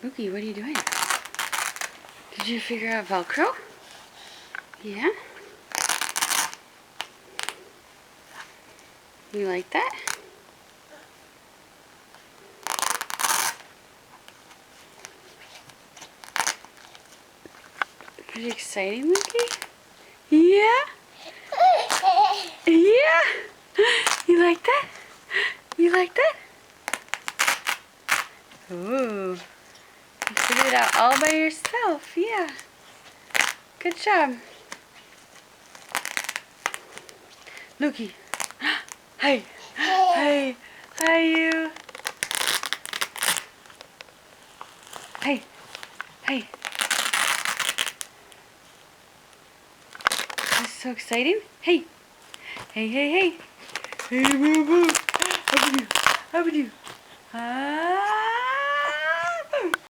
Mookie, what are you doing? Did you figure out Velcro? Yeah? You like that? Pretty exciting, Mookie? Yeah? Yeah? You like that? You like that? Ooh. You figured it out all by yourself. Yeah. Good job. Lukey. Hey. Hey. Hi, you. Hey. Hey. This is so exciting. Hey. Hey, hey, hey. Hey, boo, boo. How about you? How about you? Huh?